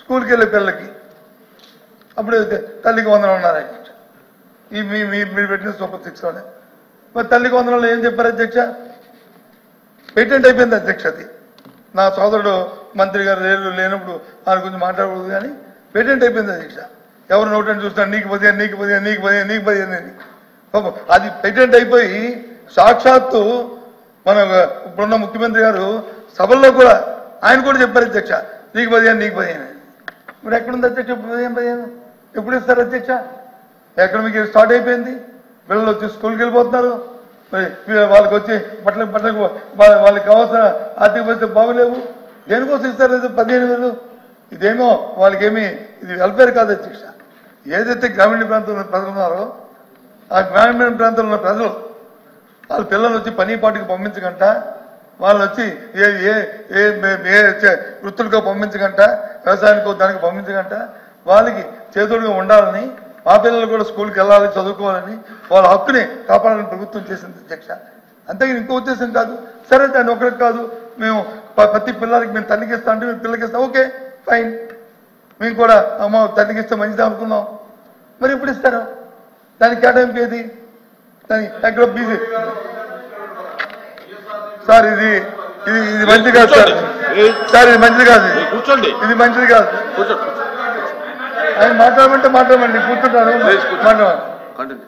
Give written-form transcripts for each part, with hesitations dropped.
స్కూల్కి వెళ్ళే పిల్లలకి అప్పుడు తల్లికి వందనం ఉన్నారు అధ్యక్ష. ఈ మీరు పెట్టిన సూపర్ 6 లోనే మరి తల్లికి వందనంలో ఏం చెప్పారు అధ్యక్ష? పేటెంట్ అయిపోయింది అధ్యక్ష. అది నా సోదరుడు మంత్రి గారు లేనప్పుడు ఆయన గురించి మాట్లాడకూడదు, కానీ పేటెంట్ అయిపోయింది అధ్యక్ష. ఎవరు నోటని చూస్తాను నీకు 15 నీకు 15 నీకు 15 నీకు 15 అని. అది పేటెంట్ అయిపోయి సాక్షాత్తు మన ఇప్పుడున్న ముఖ్యమంత్రి గారు సభల్లో కూడా ఆయన కూడా చెప్పారు అధ్యక్ష, నీకు 15 నీకు 15 అని. మరి ఎక్కడుంది అధ్యక్ష 15 ఎప్పుడు ఇస్తారు అధ్యక్ష? ఎకడమిక్ ఇయర్ స్టార్ట్ అయిపోయింది, పిల్లలు వచ్చి స్కూల్కి వెళ్ళిపోతున్నారు, మరి వాళ్ళకి వచ్చి బట్టలకు వాళ్ళకి కావాల్సిన ఆర్థిక పరిస్థితి బాగోలేవు, దేనికోసం ఇస్తారు 15,000? ఇదేమో వాళ్ళకేమి ఇది వెల్ఫేర్ కాదు అధ్యక్ష. ఏదైతే గ్రామీణ ప్రాంతంలో ప్రజలు ఉన్నారో ఆ గ్రామీణ ప్రాంతంలో ఉన్న ప్రజలు వాళ్ళ పిల్లలు వచ్చి పని పాటికి పంపించకంట, వాళ్ళు వచ్చి ఏ వృత్తులకో పంపించకంట, వ్యవసాయానికో దానికి పంపించకంట, వాళ్ళకి చేతుడుగా ఉండాలని, మా పిల్లలు కూడా స్కూల్కి వెళ్ళాలి చదువుకోవాలని వాళ్ళ హక్కుని కాపాడాలని ప్రభుత్వం చేసింది అధ్యక్ష. అంతేగాని ఇంకో ఉద్దేశం కాదు. సరే దాన్ని ఒకరికి కాదు, మేము ప్రతి పిల్లలకి మేము తల్లికి ఇస్తాం అంటే మేము పిల్లలకి ఇస్తాం, ఓకే ఫైన్, మేము కూడా అమ్మ తల్లికి ఇస్తే మంచిది అనుకున్నాం. మరి ఎప్పుడు ఇస్తారు? దానికి కేటాయింపు ఏది? దాని ఎక్కడ బీజీ సార్ ఇది మంచిది కాదు సార్. సార్ ఇది మంచిది కాదు, ఇది మంచిది కాదు. ఆయన మాట్లాడమండి కూర్చుంటాను మాట్లాడండి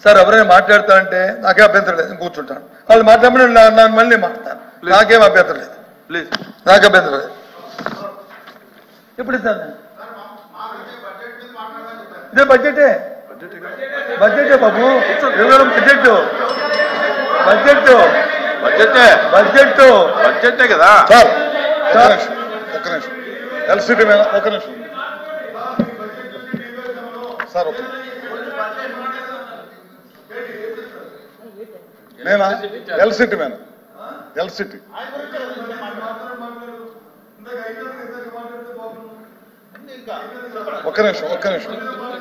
సార్. ఎవరైనా మాట్లాడతారంటే నాకే అభ్యంతరం లేదు, కూర్చుంటాను. వాళ్ళు మాట్లాడమని నేను మళ్ళీ మాట్లాడతాను, నాకేం అభ్యంతరం లేదు, ప్లీజ్ నాకు అభ్యంతరం లేదు. ఎప్పుడు ఇస్తాను? ఇదే బడ్జెటే బాబు, బడ్జెట్ కదా సార్. ఒక్క నిమిషం ఎల్సిటీ మీద ఒక్క నిమిషం సార్. నేనా ఎల్సిటీ మీద ఎల్సిటీ ఒక్క నిమిషం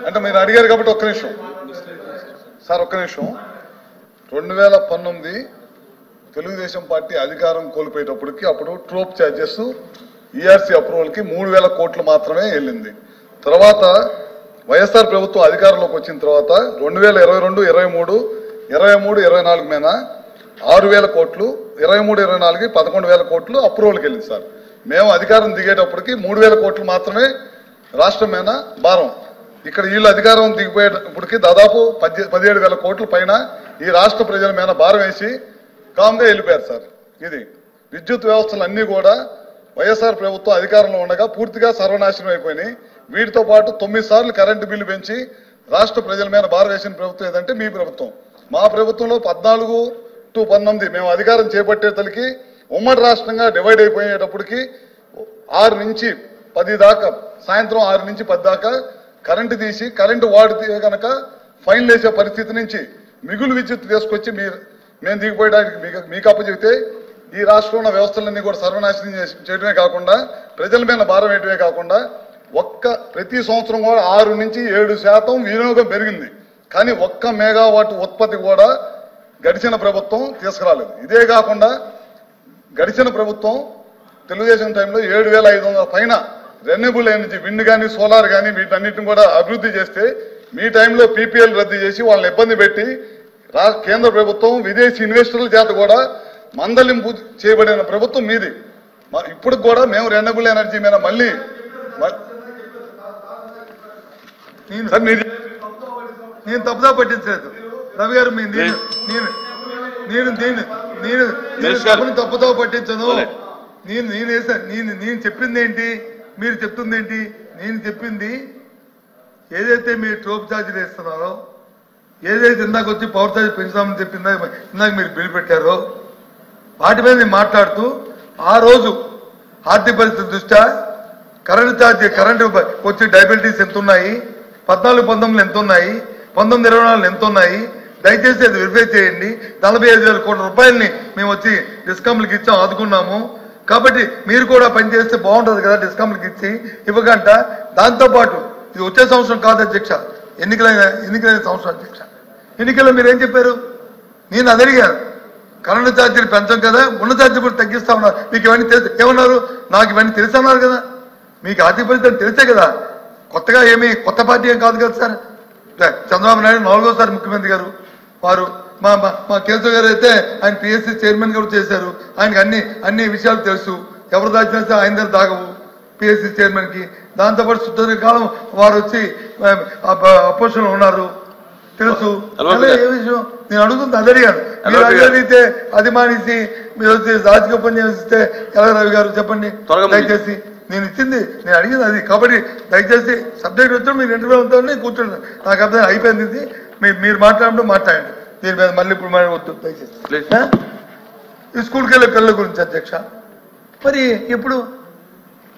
అంటే మీరు అడిగారు కాబట్టి ఒక్క నిమిషం సార్. ఒక్క నిమిషం. 2019 తెలుగుదేశం పార్టీ అధికారం కోల్పోయేటప్పటికి అప్పుడు ట్రోప్ ఛార్జెస్ ఈఆర్సీ అప్రూవల్కి 3,000 కోట్లు మాత్రమే వెళ్ళింది. తర్వాత వైఎస్ఆర్ ప్రభుత్వం అధికారంలోకి వచ్చిన తర్వాత 2022, 23, 24 మీద 6,000 కోట్లు, 23, 24కి 11,000 కోట్లు అప్రూవల్కి వెళ్ళింది సార్. మేము అధికారం దిగేటప్పటికి 3,000 కోట్లు మాత్రమే రాష్ట్రం మీద భారం. ఇక్కడ వీళ్ళు అధికారం దిగిపోయేటప్పటికి దాదాపు 17,000 కోట్ల పైన ఈ రాష్ట్ర ప్రజల మీద భారం వేసి కామ్గా వెళ్ళిపోయారు సార్. ఇది విద్యుత్ వ్యవస్థలు అన్నీ కూడా వైఎస్ఆర్ ప్రభుత్వం అధికారంలో ఉండగా పూర్తిగా సర్వనాశనం అయిపోయినాయి. వీటితో పాటు 9 సార్లు కరెంటు బిల్లు పెంచి రాష్ట్ర ప్రజల మీద భారం వేసిన ప్రభుత్వం ఏదంటే మీ ప్రభుత్వం. మా ప్రభుత్వంలో 14 to 19 మేము అధికారం చేపట్టేతలకి ఉమ్మడి రాష్ట్రంగా డివైడ్ అయిపోయేటప్పటికి 6 నుంచి 10 దాకా, సాయంత్రం 6 నుంచి 10 దాకా కరెంటు తీసి కరెంటు వాడితే కనుక ఫైన్లు వేసే పరిస్థితి నుంచి మిగులు విద్యుత్ తీసుకొచ్చి మేము దిగిపోయడానికి మీకు అప్పచెబితే ఈ రాష్ట్రంలో వ్యవస్థలన్నీ కూడా సర్వనాశనం చేయడమే కాకుండా ప్రజల మీద భారం వేయటమే కాకుండా ప్రతి సంవత్సరం కూడా 6 నుంచి 7% వినియోగం పెరిగింది. కానీ 1 మెగావాట్ ఉత్పత్తి కూడా గడిచిన ప్రభుత్వం తీసుకురాలేదు. ఇదే కాకుండా గడిచిన ప్రభుత్వం తెలుగుదేశం టైంలో 7,500 పైన రెన్యూబుల్ ఎనర్జీ, విండ్ కానీ సోలార్ కానీ వీటన్నిటిని కూడా అభివృద్ధి చేస్తే మీ టైంలో పీపీఎల్ రద్దు చేసి వాళ్ళని ఇబ్బంది పెట్టి కేంద్ర ప్రభుత్వం విదేశీ ఇన్వెస్టర్ల చేత కూడా మందలింపు చేయబడిన ప్రభుత్వం మీది. ఇప్పుడు కూడా మేము రెన్యూబుల్ ఎనర్జీ మీద మళ్ళీ నేను తప్పుదా పట్టించలేదు రవి గారు, నేను తప్పుదో పట్టించను. నేను చెప్పింది ఏంటి, మీరు చెప్తుంది ఏంటి? నేను చెప్పింది ఏదైతే మీరు ట్రోప్ ఛార్జీలు వేస్తున్నారో, ఏదైతే ఇందాక వచ్చి పవర్ ఛార్జీ పెంచుదామని చెప్పి ఇందాక మీరు బిల్లు పెట్టారో వాటి మీద నేను మాట్లాడుతూ ఆ రోజు ఆర్థిక పరిస్థితి దృష్ట్యా కరెంటు వచ్చి డయాబెటీస్ ఎంత ఉన్నాయి, 14-19 ఎంత ఉన్నాయి, 19-24 ఎంత ఉన్నాయి, దయచేసి అది వెరిఫై చేయండి. 45,000 కోట్ల రూపాయలని మేము వచ్చి డిస్కౌంట్లకు ఇచ్చాం, ఆదుకున్నాము. కాబట్టి మీరు కూడా పనిచేస్తే బాగుంటుంది కదా, డిస్కౌంట్లకు ఇచ్చి ఇవ్వకంట. దాంతోపాటు ఇది వచ్చే సంవత్సరం కాదు అధ్యక్ష, ఎన్నికలైన సంవత్సరం అధ్యక్ష. ఎన్నికల్లో మీరేం చెప్పారు? నేను అది అడిగాను, కరెంటు ఛార్జీలు పెంచం కదా, ఉన్న ఛార్జీ కూడా తగ్గిస్తా ఉన్నారు. మీకు ఇవన్నీ తెలుసు ఏమన్నారు? నాకు ఇవన్నీ తెలుసు అన్నారు కదా. మీకు ఆర్థిక పరిస్థితి తెలిసే కదా, కొత్తగా ఏమీ కొత్త పార్టీ ఏం కాదు కదా సార్. చంద్రబాబు నాయుడు 4వ ముఖ్యమంత్రి గారు వారు. మా కేశవ్ గారు అయితే ఆయన పిఎస్సి చైర్మన్ గారు చేశారు. ఆయనకి అన్ని విషయాలు తెలుసు. ఎవరు దాచినా సరే ఆయన దగ్గర దాగవు పిఎస్సి చైర్మన్ కి. దాంతోపాటు సుదీర్ఘకాలం వారు వచ్చి అపోజిషన్ ఉన్నారు, తెలుసు. ఏ విషయం నేను అడుగుతుంది అది అడిగాను. మీరు అడిగితే అది మానేసి మీరు వచ్చి రాజకీయ ఉపన్యాసిస్తే ఎలా రవి గారు చెప్పండి దయచేసి. నేను ఇచ్చింది నేను అడిగింది అది. కాబట్టి దయచేసి సబ్జెక్ట్ వచ్చి మీరు ఇంటర్వ్యూ అవుతారని కూర్చున్నాను. నాకు అర్థం అయిపోయింది ఇది. మీరు మాట్లాడడం మాట్లాడండి. దీని మీద మళ్ళీ ఇప్పుడు వద్దు దయచేసి. ఈ స్కూల్కి వెళ్ళే పిల్లల గురించి అధ్యక్ష, మరి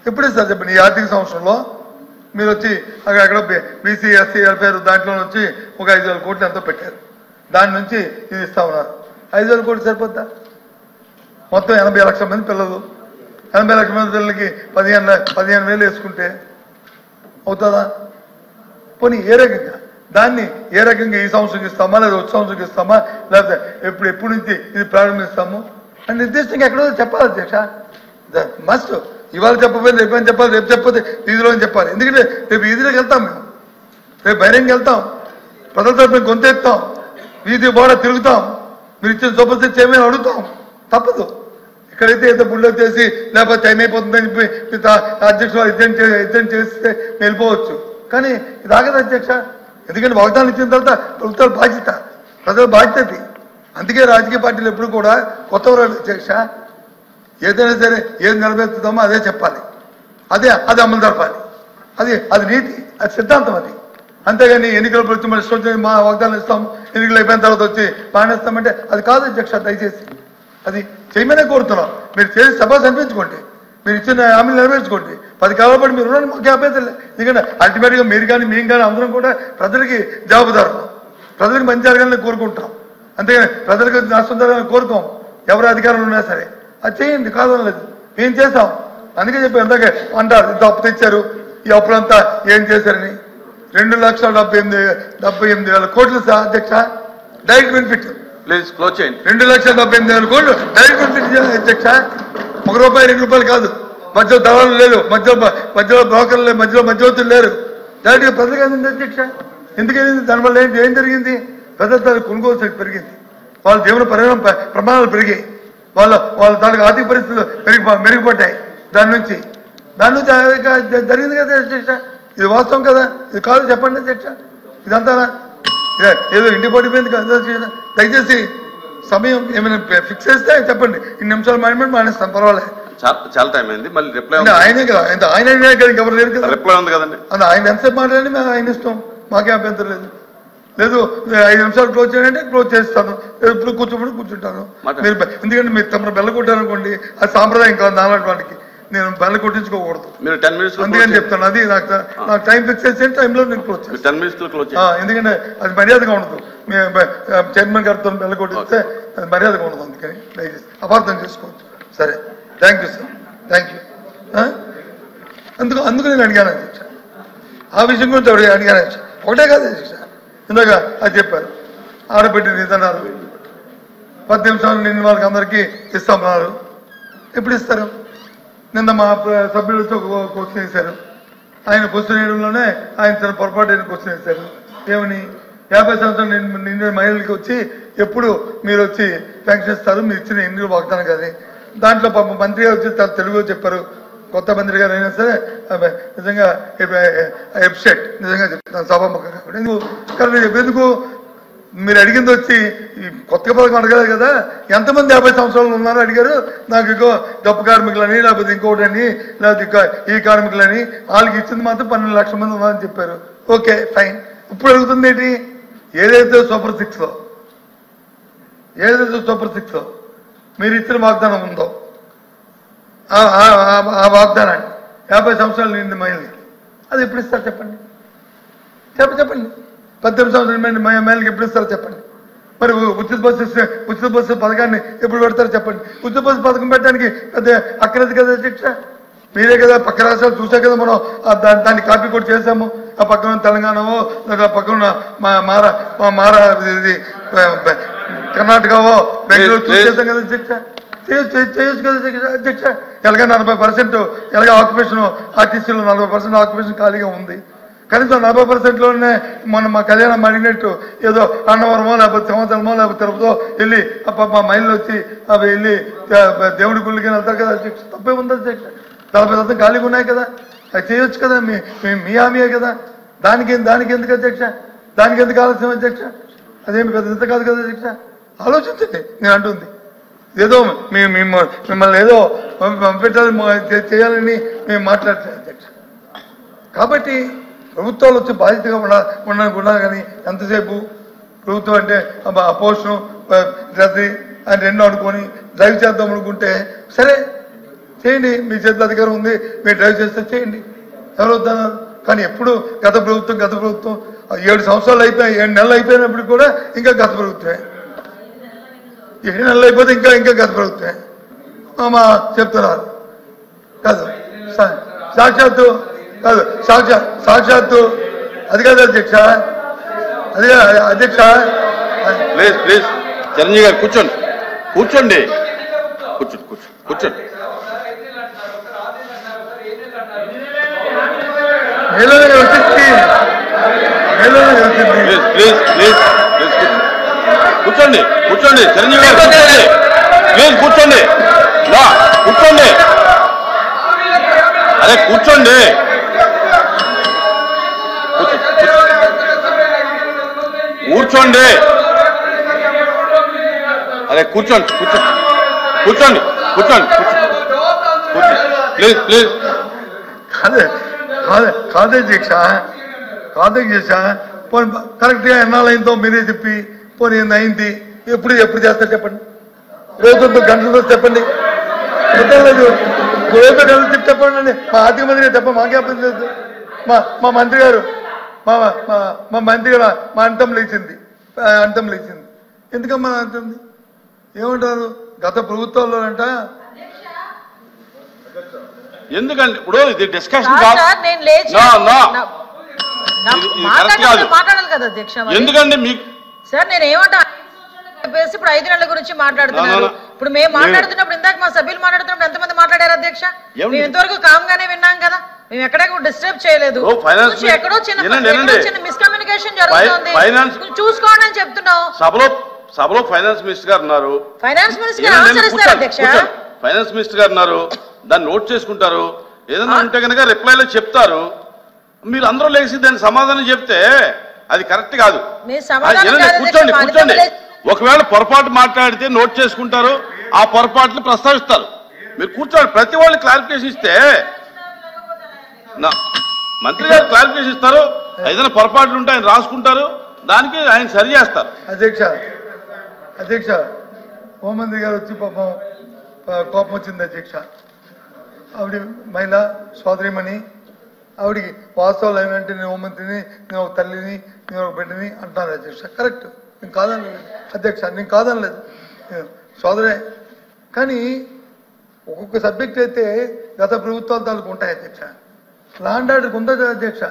ఎప్పుడే సార్ చెప్పండి. ఈ ఆర్థిక సంవత్సరంలో మీరు వచ్చి అక్కడ బీసీ ఎస్సీ వెల్ఫేర్ దాంట్లో వచ్చి ఒక 5,000 కోట్లు ఎంతో పెట్టారు. దాని నుంచి ఇది ఇస్తా ఉన్నారు. 5,000 కోట్లు సరిపోద్దా? మొత్తం 80 లక్షల మంది పిల్లలు, 80 లక్షల మంది పిల్లలకి 15,000 వేసుకుంటే అవుతుందా? పోనీ దాన్ని ఏ రకంగా ఈ సంవత్సరం ఇస్తామా లేదా వచ్చే సంవత్సరం ఇస్తామా లేకపోతే ఎప్పుడు నుంచి ఇది ప్రారంభిస్తాము అని నిర్దిష్టంగా ఎక్కడో చెప్పాలి అధ్యక్ష. మస్ట్ ఇవాళ చెప్పబోయింది రేపు చెప్పాలి, రేపు చెప్పతే వీధిలో చెప్పాలి. ఎందుకంటే రేపు వీధిలోకి వెళ్తాం, మేము రేపు బహిరంగ వెళ్తాం, ప్రజల తరఫున గొంతెత్తాం, వీధి బోడ తిరుగుతాం, మీరు ఇచ్చిన సూపర్ సిక్స్ ఏమైనా అడుగుతాం. తప్పదు. ఇక్కడైతే ఏదో బుల్లో చేసి లేకపోతే టైం అయిపోతుందని చెప్పి అధ్యక్షులు ఎగ్జెంట్ చేస్తే వెళ్ళిపోవచ్చు. కానీ ఇది ఆగదు అధ్యక్ష. ఎందుకంటే వాగ్దానం ఇచ్చిన తర్వాత ప్రభుత్వాల బాధ్యత, ప్రజల బాధ్యత. అందుకే రాజకీయ పార్టీలు ఎప్పుడు కూడా కొత్త అధ్యక్ష ఏదైనా సరే ఏది నిలబెడుతుందామో అదే చెప్పాలి, అది అమలు జరపాలి. అది నీతి, అది సిద్ధాంతం. అది అంతేగాని ఎన్నికల ప్రభుత్వం ఇష్టం మా వాగ్దానం ఇస్తాం, ఎన్నికలు అయిపోయిన తర్వాత వచ్చి మానేస్తామంటే అది కాదు అధ్యక్ష. దయచేసి అది చేయమనే కోరుతున్నాం. మీరు చేసి సభ అనిపించుకోండి, మీరు ఇచ్చిన హామీలు నెరవేర్చుకోండి. 10 కాలాల పాటు మీరు ఉన్నారని మాకు అభ్యర్థులు. ఎందుకంటే అల్టిమేట్గా మీరు కానీ మేము కానీ అందరం కూడా ప్రజలకి జవాబుదారులు, ప్రజలకు మంచి జరగాలని కోరుకుంటాం. అంతేగాని ప్రజలకు నష్టం జరగాలని కోరుకోం. ఎవరు అధికారులు ఉన్నా సరే అది చేయండి, కాదనలేదు. ఏం చేస్తాం. అందుకే చెప్పి ఎంతగా అంటారు ఇంత అప్పు తెచ్చారు, ఈ అప్పులంతా ఏం చేశారని. 2,78,000 కోట్లు సార్ అధ్యక్ష డైరెక్ట్ బెనిఫిట్. 2,78,000 కోట్లు డైరెక్ట్ బెనిఫిట్ అధ్యక్ష. ₹1, ₹2 కాదు. మధ్యలో దళాలు లేరు, మధ్యలో బ్రోకర్లు లేరు, మధ్యలో మధ్యవర్తులు లేరు. డైరెక్ట్గా ప్రజలకు అందింది అధ్యక్ష. ఎందుకని దానివల్ల ఏం జరిగింది? ప్రజల కొనుగోలు శక్తి పెరిగింది, వాళ్ళ జీవన ప్రమాణాలు పెరిగాయి, వాళ్ళ దానికి ఆర్థిక పరిస్థితులు మెరుగుపడ్డాయి. దాని నుంచి జరిగింది కదా అధ్యక్ష. ఇది వాస్తవం కదా, ఇది కాదు చెప్పండి అధ్యక్ష. ఇదంతా ఏదో ఇంటి పడిపోయింది కదా. దయచేసి సమయం ఏమైనా ఫిక్స్ చేస్తే చెప్పండి. 2 నిమిషాలు మానేస్తాం, పర్వాలేదు. చాలా టైం అయింది. మళ్ళీ రిప్లై ఆయనే కదా, ఆయన ఎవరు లేరు కదా. రిప్లై ఉంది కదండి. ఆయన ఎంతసేపు మాట్లాడండి, మేము ఆయన ఇష్టం, మాకే అభ్యంతరం లేదు. 5 నిమిషాలు క్లోజ్ చేయండి, క్లోజ్ చేస్తాను. ఎప్పుడు కూర్చుంటాను. మీరు ఎందుకంటే మీరు తమ బెల్ల కొట్టారనుకోండి, అది సాంప్రదాయం కాదు. నాలాంటి వాటికి నేను బెల్ల కొట్టించుకోకూడదు. మీరు 10 మినిట్స్ అందుకని చెప్తాను. అది నాకు టైం ఫిక్స్ చేసే టైంలో నేను క్లోజ్ చేస్తాను. 10 మినిట్స్ క్లోజ్. ఎందుకంటే అది మర్యాదగా ఉండదు. చైర్మన్ గారితో బెల్ల కొట్టిస్తే అది మర్యాదగా ఉండదు. అందుకని దయచేసి అపార్థం చేసుకోవచ్చు. సరే, thank you sir, thank you. అందుకు నేను అడిగాను అధ్యక్ష, ఆ విషయం గురించి అడిగాను అధ్యక్ష. ఒకటే కాదు అధ్యక్ష, ఇందాక అది చెప్పారు ఆడబిడ్డని ఇదన్నారు. 10 నిమిషాలు నిన్న వాళ్ళకి అందరికీ ఇస్తామన్నారు. ఎప్పుడు ఇస్తారు? నిన్న మా సభ్యులతో క్వశ్చన్ వేశారు. ఆయన క్వశ్చన్ వేయడంలోనే ఆయన తన పొరపాటు అయిన క్వశ్చన్ వేశారు. ఏమని 50 సంవత్సరాలు నిండిన మహిళలకి వచ్చి ఎప్పుడు మీరు వచ్చి పెన్షన్ ఇస్తారు, మీరు ఇచ్చిన ఎన్నికలు వాగ్దానం కానీ. దాంట్లో మంత్రి గారు వచ్చి తెలుగులో చెప్పారు. కొత్త మంత్రి గారు అయినా సరే నిజంగా ఎప్సెట్ నిజంగా చెప్తాను సభాముఖంగా. ఎందుకు మీరు అడిగింది వచ్చి కొత్త పథకం అడగలేదు కదా, ఎంతమంది 50 సంవత్సరాలు ఉన్నారో అడిగారు. నాకు ఇంకో డబ్బు కార్మికులని లేకపోతే ఇంకోటని లేకపోతే ఈ కార్మికులని వాళ్ళకి ఇచ్చింది మాత్రం 12 లక్షల మంది ఉన్నారని చెప్పారు. Okay fine. ఇప్పుడు అడుగుతుంది ఏంటి? ఏదైతే సూపర్ సిక్స్ లో మీరు ఇచ్చిన వాగ్దానం ఉందో ఆ వాగ్దానాన్ని 50 సంవత్సరాలు నిండిన మహిళలకి అది ఎప్పుడు ఇస్తారు చెప్పండి. 18 సంవత్సరాలు మహిళలకి ఎప్పుడు ఇస్తారో చెప్పండి. మరి ఉచిత బస్సు పథకాన్ని ఎప్పుడు పెడతారో చెప్పండి. ఉచిత బస్సు పథకం పెట్టడానికి అదే అక్కడది కదా అధ్యక్ష. మీరే కదా పక్క రాష్ట్రాలు చూసా కదా మనం దాన్ని కాపీ కూడా చేసాము. ఆ పక్కన తెలంగాణవో లేదా పక్కన కర్ణాటకవో బెంగళూరు చూసేద్దాం కదా అధ్యక్ష, చేయొచ్చు కదా అధ్యక్ష. ఎలాగ 40% ఎలాగ ఆక్యుపేషన్ ఆర్టీసీలో 40% ఆక్యుపేషన్ ఖాళీగా ఉంది. కనీసం 40%లోనే మొన్న మా కళ్యాణం అడిగినట్టు ఏదో అన్నవరమో లేకపోతే సంవత్సరమో లేకపోతే తిరుపతిలో వెళ్ళి మా మైళ్ళు వచ్చి అవి వెళ్ళి దేవుడి గుళ్ళకి వెళ్తారు కదా అధ్యక్ష. తప్పే ఉంది అధ్యక్ష. 40% ఖాళీగా ఉన్నాయి కదా, అది చేయొచ్చు కదా. మీ హామీయే కదా. దానికి ఎందుకు అధ్యక్ష, దానికి ఎందుకు ఆలస్యం అధ్యక్ష? అదేమి పెద్ద ఇంత కాదు కదా అధ్యక్ష. ఆలోచించండి నేను అంటుంది. ఏదో మిమ్మల్ని ఏదో పంపించాలి చేయాలని మేము మాట్లాడతాం అధ్యక్ష. కాబట్టి ప్రభుత్వాలు వచ్చి బాధ్యతగా ఉండాలి. కానీ ఎంతసేపు ప్రభుత్వం అంటే అపోజిషన్ రద్దీ అని రెండు అనుకొని డ్రైవ్ చేద్దాం అనుకుంటే సరే చేయండి, మీ చేతిలో అధికారం ఉంది, మీరు డ్రైవ్ చేస్తే చేయండి, ఎవరు వద్దన్నారు. కానీ ఎప్పుడు గత ప్రభుత్వం 7 సంవత్సరాలు అయిపోయాయి, 7 నెలలు అయిపోయినప్పుడు కూడా ఇంకా గత ప్రభుత్వమే, 7 నెలలు అయిపోతే ఇంకా గత ప్రభుత్వమే మా చెప్తున్నారు. కాదు సాక్షాత్తు కాదు సాక్షాత్తు అది కాదు అధ్యక్ష, అది అధ్యక్ష. ప్లీజ్ ప్లీజ్ చిరంజీవి గారు కూర్చోండి కూర్చోండి కూర్చోండి కూర్చోండి. కూర్చోండి కూర్చోండి చిరంజీవి గారు కూర్చోండి ప్లీజ్ కూర్చోండి కూర్చోండి. అరే కూర్చోండి కూర్చోండి. అరే కూర్చోండి కూర్చోండి కూర్చోండి ప్లీజ్ ప్లీజ్. కాదే దీక్ష పోనీ కరెక్ట్గా ఎన్నాళ్ళైందో మీరే చెప్పి పోనీ అయింది. ఎప్పుడు చేస్తారు చెప్పండి, రోజుతో గంటలతో చెప్పండి, లేదు రోజు గంటలు చెప్పండి అండి. మా ఆర్థిక మంత్రి తప్ప మాకే అర్థం లేదు. మా మంత్రి గారు మా మంత్రి గారు మా అంతం లేచింది ఎందుకమ్మా అంటుంది ఏమంటారు గత ప్రభుత్వాల్లో అంట. ఎందుకంటే ఇప్పుడు ఇది డిస్కషన్ మాట్లాడాలి కదా అధ్యక్ష. ఎందుకంటే మీకు సార్ నేను ఏమంటా ఇప్పుడు 5 నెలల గురించి మాట్లాడుతున్నారు. ఇప్పుడు మేము మాట్లాడుతున్నప్పుడు ఇందాక మా సభ్యులు మాట్లాడుతున్నప్పుడు ఎంతమంది మాట్లాడారు అధ్యక్ష? మేము ఇంతవరకు కామ్ గానే విన్నాం కదా, మేము ఎక్కడ డిస్టర్బ్ చేయలేదు. ఎక్కడో చిన్న మిస్కమ్యూనికేషన్ జరుగుతుంది, చూసుకోండి అని చెప్తున్నాం. సభలో ఫైనాన్స్ మినిస్టర్ గారు ఉన్నారు, ఫైనాన్స్ మినిస్టర్ గారు ఆన్సర్ అధ్యక్ష. ఫైనాన్స్ మినిస్టర్ గారు ఉన్నారు, దాన్ని నోట్ చేసుకుంటారు. ఏదైనా ఉంటే కనుక రిప్లైలో చెప్తారు. మీరు అందరూ లేచి దానికి సమాధానం చెప్తే అది కరెక్ట్ కాదు. కూర్చోండి. ఒకవేళ పొరపాటు మాట్లాడితే నోట్ చేసుకుంటారు, ఆ పొరపాట్లు ప్రస్తావిస్తారు. మీరు కూర్చోండి. ప్రతి వాళ్ళు క్లారిఫికేషన్ ఇస్తే మంత్రి గారు క్లారిఫికేషన్ ఇస్తారు. ఏదైనా పొరపాట్లు ఉంటే ఆయన రాసుకుంటారు, దానికి ఆయన సరి చేస్తారు. అధ్యక్ష హోంమంత్రి గారు వచ్చి పాపం కోపం వచ్చింది అధ్యక్ష. ఆవిడ మహిళ సోదరిమణి, ఆవిడికి వాస్తవాలు ఏమంటే నేను హోంమంత్రిని, నేను ఒక తల్లిని, నేను ఒక బిడ్డని అంటున్నాను అధ్యక్ష. కరెక్ట్, నేను కాదనలేదు అధ్యక్ష, నేను కాదనలేదు, సోదరే. కానీ ఒక్కొక్క సబ్జెక్ట్ అయితే గత ప్రభుత్వాలు తాలూకు ఉంటాయి అధ్యక్ష. లా అండ్ ఆర్డర్కి ఉందా అధ్యక్ష?